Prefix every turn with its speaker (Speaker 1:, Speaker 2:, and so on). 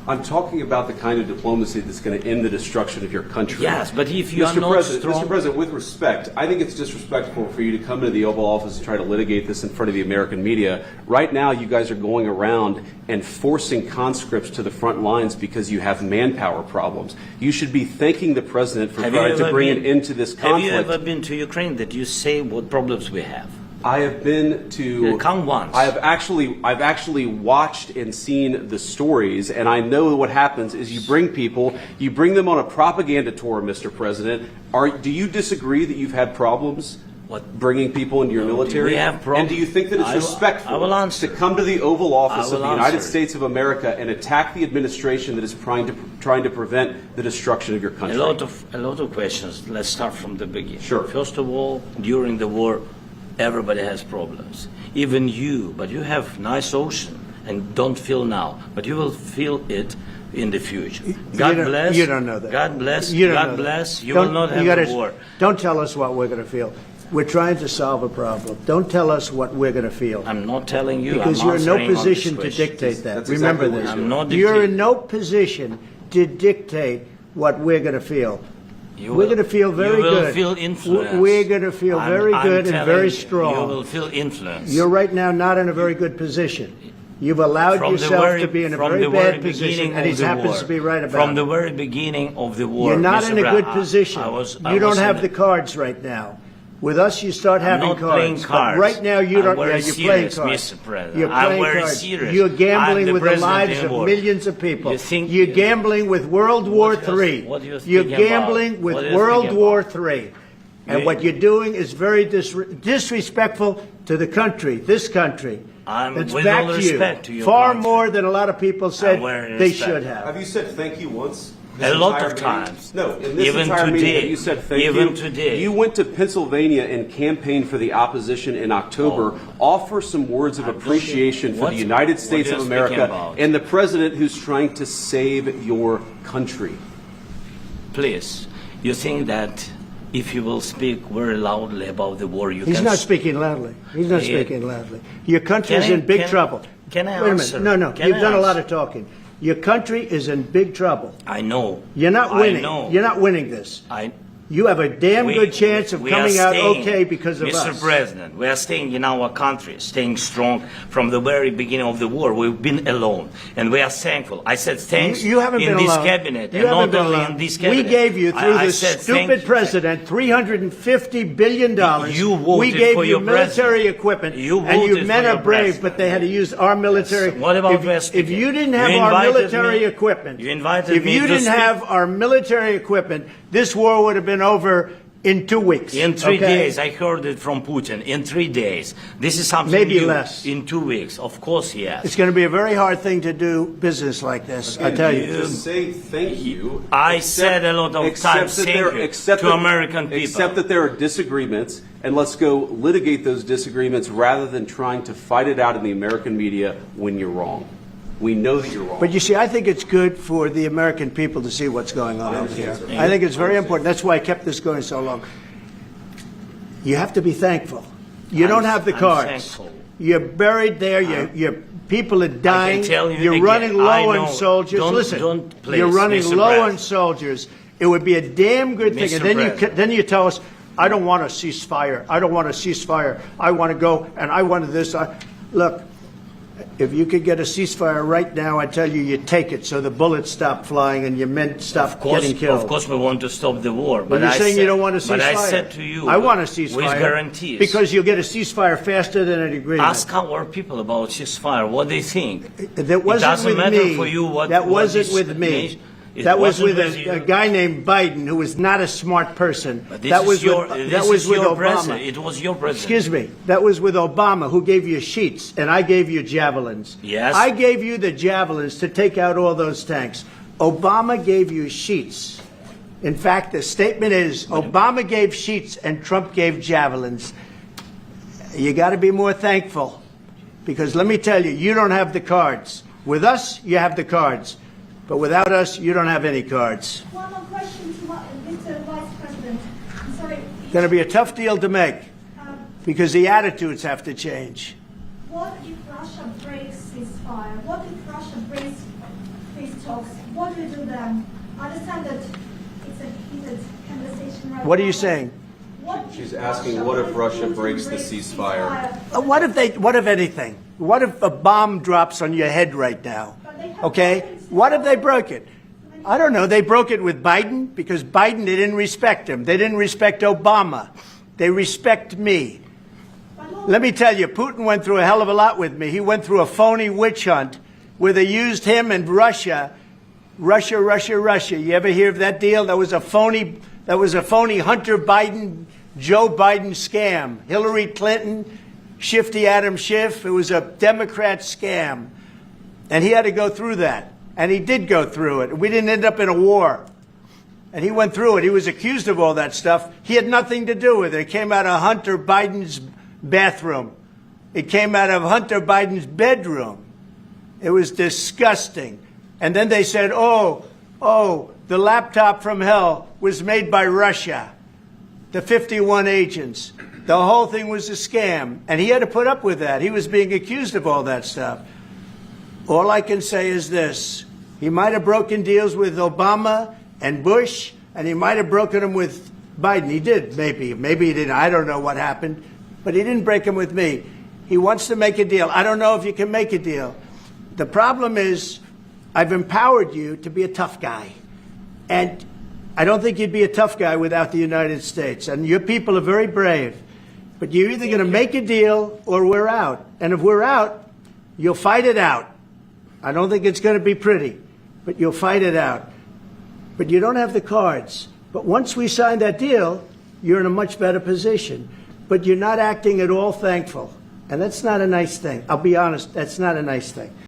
Speaker 1: I'm talking about the kind of diplomacy that's going to end the destruction of your country.
Speaker 2: Yes, but if you are not strong...
Speaker 1: Mr. President, with respect, I think it's disrespectful for you to come into the Oval Office and try to litigate this in front of the American media. Right now, you guys are going around and forcing conscripts to the front lines because you have manpower problems. You should be thanking the President for trying to bring an end to this conflict.
Speaker 2: Have you ever been to Ukraine that you say what problems we have?
Speaker 1: I have been to.
Speaker 2: Come once.
Speaker 1: I've actually watched and seen the stories, and I know what happens is you bring people, you bring them on a propaganda tour, Mr. President. Do you disagree that you've had problems bringing people into your military?
Speaker 2: We have problems.
Speaker 1: And do you think that it's respectful to come to the Oval Office of the United States of America and attack the administration that is trying to prevent the destruction of your country?
Speaker 2: A lot of questions. Let's start from the beginning.
Speaker 1: Sure.
Speaker 2: First of all, during the war, everybody has problems, even you, but you have nice ocean and don't feel now, but you will feel it in the future. God bless.
Speaker 3: You don't know that.
Speaker 2: God bless.
Speaker 3: You don't
Speaker 2: God
Speaker 3: know
Speaker 2: bless.
Speaker 3: That.
Speaker 2: You will not have a war.
Speaker 3: Don't tell us what we're going to feel. We're trying to solve a problem. Don't tell us what we're going to feel.
Speaker 2: I'm not telling you.
Speaker 3: Because you're in no position to dictate that. Remember this.
Speaker 2: I'm not
Speaker 3: you're in no position to dictate what we're going to feel. We're going to feel very good.
Speaker 2: You will feel influence.
Speaker 3: We're going to feel very good and very strong.
Speaker 2: You will feel influence.
Speaker 3: You're right now not in a very good position. You've allowed yourself to be in a very bad position, and he happens to be right about it.
Speaker 2: From the very beginning of the war.
Speaker 3: You're not in a good position. You don't have the cards right now. With us, you start having cards.
Speaker 2: I'm not playing cards.
Speaker 3: Right now, you don't.
Speaker 2: Yeah,
Speaker 3: you're playing cards.
Speaker 2: Mr. President.
Speaker 3: You're playing cards.
Speaker 2: Serious.
Speaker 3: You're gambling with the lives of millions of people. You're gambling with World War III. You're gambling with World War III. And what you're doing is very disrespectful to the country, this country.
Speaker 2: It's
Speaker 3: with
Speaker 2: back
Speaker 3: all
Speaker 2: to
Speaker 3: respect
Speaker 2: you.
Speaker 3: Far more than a lot of people said they should have.
Speaker 1: Have you said thank you once?
Speaker 2: A lot of times.
Speaker 1: No, in this
Speaker 2: even
Speaker 1: entire
Speaker 2: today,
Speaker 1: meeting, you said thank
Speaker 2: even
Speaker 1: you.
Speaker 2: Today.
Speaker 1: You went to Pennsylvania and campaigned for the opposition in October. Offer some words of appreciation for the United States of America and the President who's trying to save your country.
Speaker 2: Please, you think that if you will speak very loudly about the war,
Speaker 3: He's not speaking loudly. He's not speaking loudly. Your country is in big trouble.
Speaker 2: Can I
Speaker 3: Wait
Speaker 2: answer?
Speaker 3: a minute. No, you've done a lot of talking. Your country is in big trouble.
Speaker 2: I know.
Speaker 3: You're not winning.
Speaker 2: I know.
Speaker 3: You're not winning this. You have a damn good chance of coming out okay because of us.
Speaker 2: Mr. President, we are staying in our country, staying strong from the very beginning of the war. We've been alone, and we are thankful. I said thanks
Speaker 3: you haven't
Speaker 2: in
Speaker 3: been
Speaker 2: this
Speaker 3: alone.
Speaker 2: cabinet,
Speaker 3: you
Speaker 2: and not
Speaker 3: been
Speaker 2: only
Speaker 3: alone.
Speaker 2: in this cabinet.
Speaker 3: We gave you, through this stupid president, $350 billion.
Speaker 2: You voted
Speaker 3: we gave
Speaker 2: for
Speaker 3: you
Speaker 2: your
Speaker 3: military equipment, and you men are brave, but they had to use our military.
Speaker 2: Yes. What about
Speaker 3: if you didn't have our military equipment, if you didn't have our military equipment, this war would have been over in 2 weeks.
Speaker 2: In 3 days, I heard it from Putin. In 3 days. This is something
Speaker 3: maybe
Speaker 2: new.
Speaker 3: less.
Speaker 2: In 2 weeks. Of course, yes.
Speaker 3: It's going to be a very hard thing to do business like this, I tell you.
Speaker 1: Just say thank you.
Speaker 2: I said a lot of times thank you to American people.
Speaker 1: Except that there are disagreements, and let's go litigate those disagreements rather than trying to fight it out in the American media when you're wrong. We know that you're wrong.
Speaker 3: But you see, I think it's good for the American people to see what's going on out here. I think it's very important. That's why I kept this going so long. You have to be thankful. You don't have the cards.
Speaker 2: Thankful.
Speaker 3: You're buried there. Your people are dying.
Speaker 2: You're
Speaker 3: running low on soldiers. Listen, you're running low on soldiers. It would be a damn good thing. And then you tell us, I don't want a ceasefire. I don't want a ceasefire. I want to go and I want this. Look. If you could get a ceasefire right now, I tell you, you take it so the bullets stop flying and your men stop getting killed.
Speaker 2: Of course, we want to stop the war.
Speaker 3: But you're saying you don't want a ceasefire.
Speaker 2: But I said to you,
Speaker 3: I want a ceasefire.
Speaker 2: With guarantees.
Speaker 3: Because you'll get a ceasefire faster than an agreement.
Speaker 2: Ask our people about ceasefire, what they think.
Speaker 3: That wasn't with me.
Speaker 2: For you what,
Speaker 3: that wasn't with me. That was with a guy named Biden, who was not a smart person.
Speaker 2: That was with
Speaker 3: Obama.
Speaker 2: President. It was your president.
Speaker 3: Excuse me. That was with Obama, who gave you sheets, and I gave you javelins.
Speaker 2: Yes.
Speaker 3: I gave you the javelins to take out all those tanks. Obama gave you sheets. In fact, the statement is Obama gave sheets and Trump gave javelins. You got to be more thankful, because let me tell you, you don't have the cards. With us, you have the cards. But without us, you don't have any cards.
Speaker 4: One more question to Mr. Vice President. I'm sorry.
Speaker 3: It's going to be a tough deal to make because the attitudes have to change.
Speaker 4: What if Russia breaks ceasefire? What if Russia breaks phase talks. What do you do then? I understand that it's a heated conversation right
Speaker 3: What are
Speaker 4: now,
Speaker 3: you
Speaker 4: but
Speaker 3: saying?
Speaker 4: what
Speaker 1: She's
Speaker 4: if
Speaker 1: asking, what if Russia
Speaker 4: Putin
Speaker 1: breaks the ceasefire?
Speaker 3: What if anything? What if a bomb drops on your head right now?
Speaker 4: But they have
Speaker 3: Okay?
Speaker 4: weapons
Speaker 3: What if they
Speaker 4: now.
Speaker 3: broke it? I don't know. They broke it with Biden because Biden, they didn't respect him. They didn't respect Obama. They respect me. Let me tell you, Putin went through a hell of a lot with me. He went through a phony witch hunt where they used him and Russia. You ever hear of that deal? That was a phony Hunter Biden, Joe Biden scam. Hillary Clinton, Shifty Adam Schiff. It was a Democrat scam. And he had to go through that. And he did go through it. We didn't end up in a war. And he went through it. He was accused of all that stuff. He had nothing to do with it. It came out of Hunter Biden's bathroom. It came out of Hunter Biden's bedroom. It was disgusting. And then they said, oh, the laptop from hell was made by Russia. The 51 agents. The whole thing was a scam. And he had to put up with that. He was being accused of all that stuff. All I can say is this. He might have broken deals with Obama and Bush, and he might have broken them with Biden. He did, maybe. Maybe he didn't. I don't know what happened. But he didn't break them with me. He wants to make a deal. I don't know if you can make a deal. The problem is I've empowered you to be a tough guy. And I don't think you'd be a tough guy without the United States. And your people are very brave. But you're either going to make a deal or we're out. And if we're out, you'll fight it out. I don't think it's going to be pretty, but you'll fight it out. But you don't have the cards. But once we sign that deal, you're in a much better position. But you're not acting at all thankful. And that's not a nice thing. I'll be honest, that's not a nice thing.